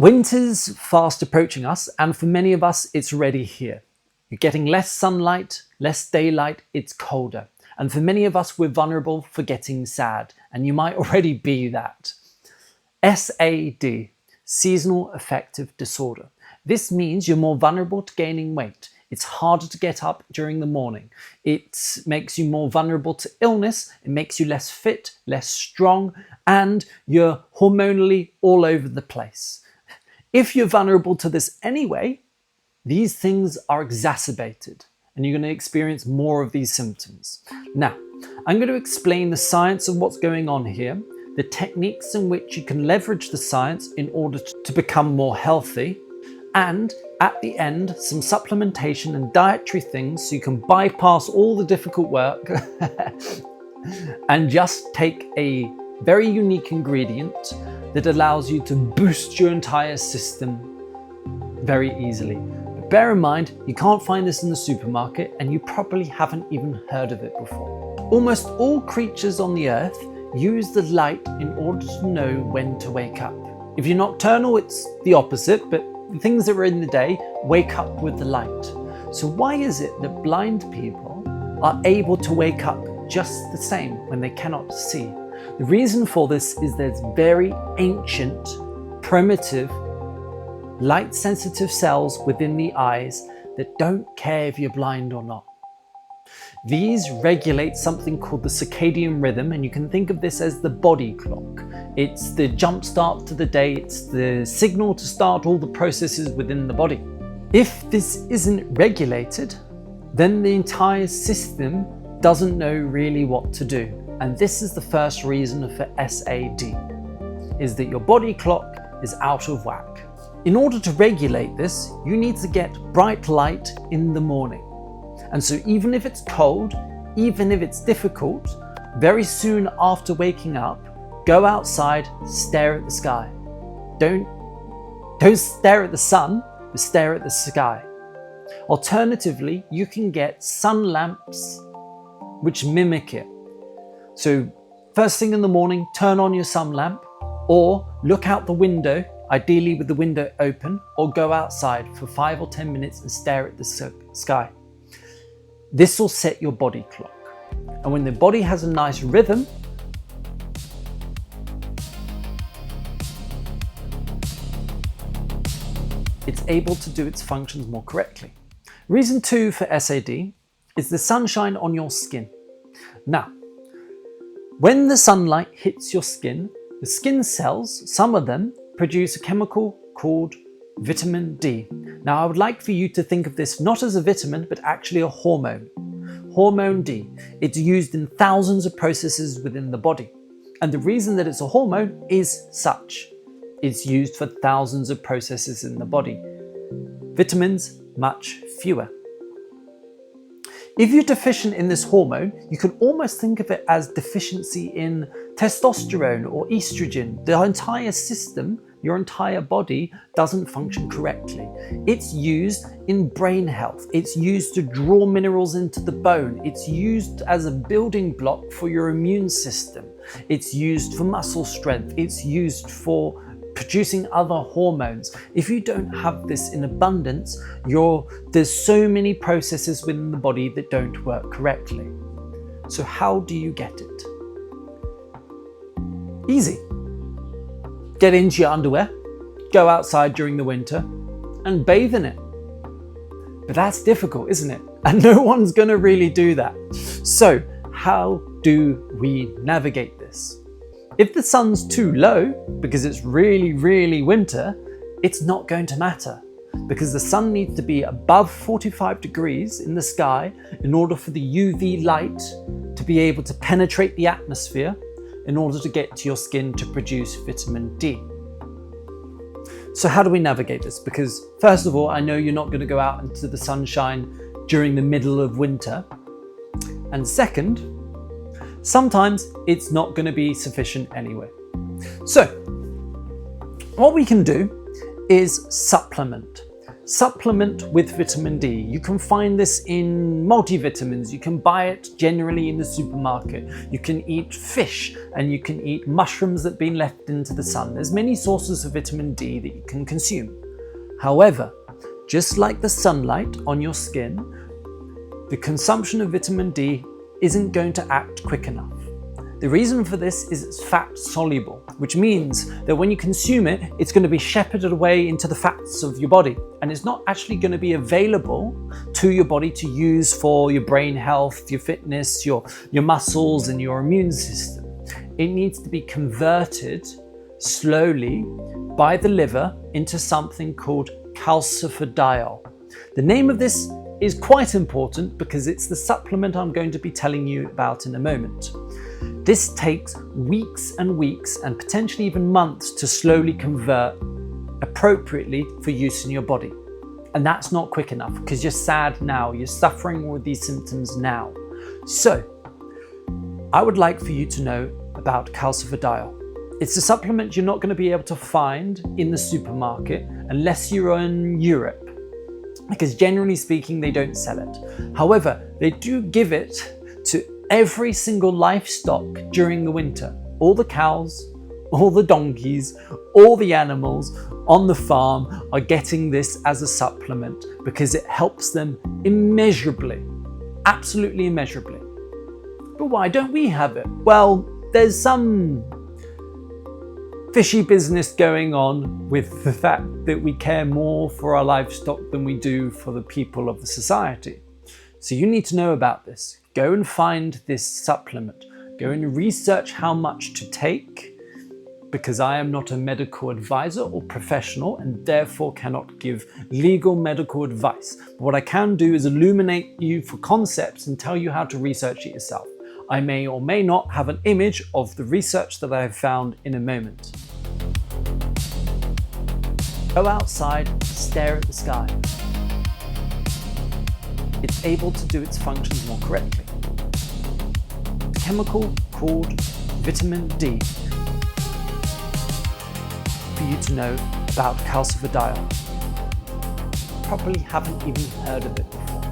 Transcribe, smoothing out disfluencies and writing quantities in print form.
Winter's fast approaching us, and for many of us, it's already here. You're getting less sunlight, less daylight, it's colder. And for many of us, we're vulnerable for getting sad, and you might already be that. S.A.D, seasonal affective disorder. This means you're more vulnerable to gaining weight. It's harder to get up during the morning. It makes you more vulnerable to illness. It makes you less fit, less strong, and you're hormonally all over the place. If you're vulnerable to this anyway, these things are exacerbated and you're going to experience more of these symptoms. Now, I'm going to explain the science of what's going on here, the techniques in which you can leverage the science in order to become more healthy, and at the end, some supplementation and dietary things so you can bypass all the difficult work and just take a very unique ingredient that allows you to boost your entire system very easily. But bear in mind, you can't find this in the supermarket and you probably haven't even heard of it before. Almost all creatures on the earth use the light in order to know when to wake up. If you're nocturnal, it's the opposite, but the things that are in the day wake up with the light. So why is it that blind people are able to wake up just the same when they cannot see? The reason for this is there's very ancient, primitive, light-sensitive cells within the eyes that don't care if you're blind or not. These regulate something called the circadian rhythm, and you can think of this as the body clock. It's the jump start to the day, it's the signal to start all the processes within the body. If this isn't regulated, then the entire system doesn't know really what to do. And this is the first reason for S.A.D, is that your body clock is out of whack. In order to regulate this, you need to get bright light in the morning. And so even if it's cold, even if it's difficult, very soon after waking up, go outside, stare at the sky. Don't stare at the sun, but stare at the sky. Alternatively, you can get sun lamps which mimic it. So first thing in the morning, turn on your sun lamp, or look out the window, ideally with the window open, or go outside for 5 or 10 minutes and stare at the sky. This will set your body clock. And when the body has a nice rhythm, it's able to do its functions more correctly. Reason 2 for S.A.D is the sunshine on your skin. Now, when the sunlight hits your skin, the skin cells, some of them, produce a chemical called vitamin D. Now, I would like for you to think of this not as a vitamin, but actually a hormone. Hormone D. It's used in thousands of processes within the body. And the reason that it's a hormone is such. It's used for thousands of processes in the body. Vitamins, much fewer. If you're deficient in this hormone, you can almost think of it as deficiency in testosterone or estrogen. The entire system, your entire body, doesn't function correctly. It's used in brain health. It's used to draw minerals into the bone. It's used as a building block for your immune system. It's used for muscle strength. It's used for producing other hormones. If you don't have this in abundance, there's so many processes within the body that don't work correctly. So how do you get it? Easy. Get into your underwear, go outside during the winter and bathe in it. But that's difficult, isn't it? And no one's gonna really do that. So how do we navigate this? If the sun's too low, because it's really, really winter, it's not going to matter, because the sun needs to be above 45 degrees in the sky in order for the UV light to be able to penetrate the atmosphere in order to get to your skin to produce vitamin D. So how do we navigate this? Because first of all, I know you're not going to go out into the sunshine during the middle of winter. And second, sometimes it's not going to be sufficient anyway. So what we can do is supplement. Supplement with vitamin D. You can find this in multivitamins. You can buy it generally in the supermarket. You can eat fish and you can eat mushrooms that have been left into the sun. There's many sources of vitamin D that you can consume. However, just like the sunlight on your skin, the consumption of vitamin D isn't going to act quick enough. The reason for this is it's fat soluble, which means that when you consume it, it's going to be shepherded away into the fats of your body, and it's not actually going to be available to your body to use for your brain health, your fitness, your muscles, and your immune system. It needs to be converted slowly by the liver into something called calcifediol. The name of this is quite important because it's the supplement I'm going to be telling you about in a moment. This takes weeks and weeks and potentially even months to slowly convert appropriately for use in your body. And that's not quick enough because you're sad now, you're suffering with these symptoms now. So, I would like for you to know about Calcifediol. It's a supplement you're not going to be able to find in the supermarket unless you're in Europe, because generally speaking, they don't sell it. However, they do give it to every single livestock during the winter. All the cows, all the donkeys, all the animals on the farm are getting this as a supplement because it helps them immeasurably, absolutely immeasurably. But why don't we have it? Well, there's some fishy business going on with the fact that we care more for our livestock than we do for the people of the society. So you need to know about this. Go and find this supplement. Go and research how much to take, because I am not a medical advisor or professional and therefore cannot give legal medical advice. But what I can do is illuminate you for concepts and tell you how to research it yourself. I may or may not have an image of the research that I have found in a moment. Go outside, stare at the sky. It's able to do its functions more correctly. A chemical called vitamin D. For you to know about Calcifediol. Probably haven't even heard of it before.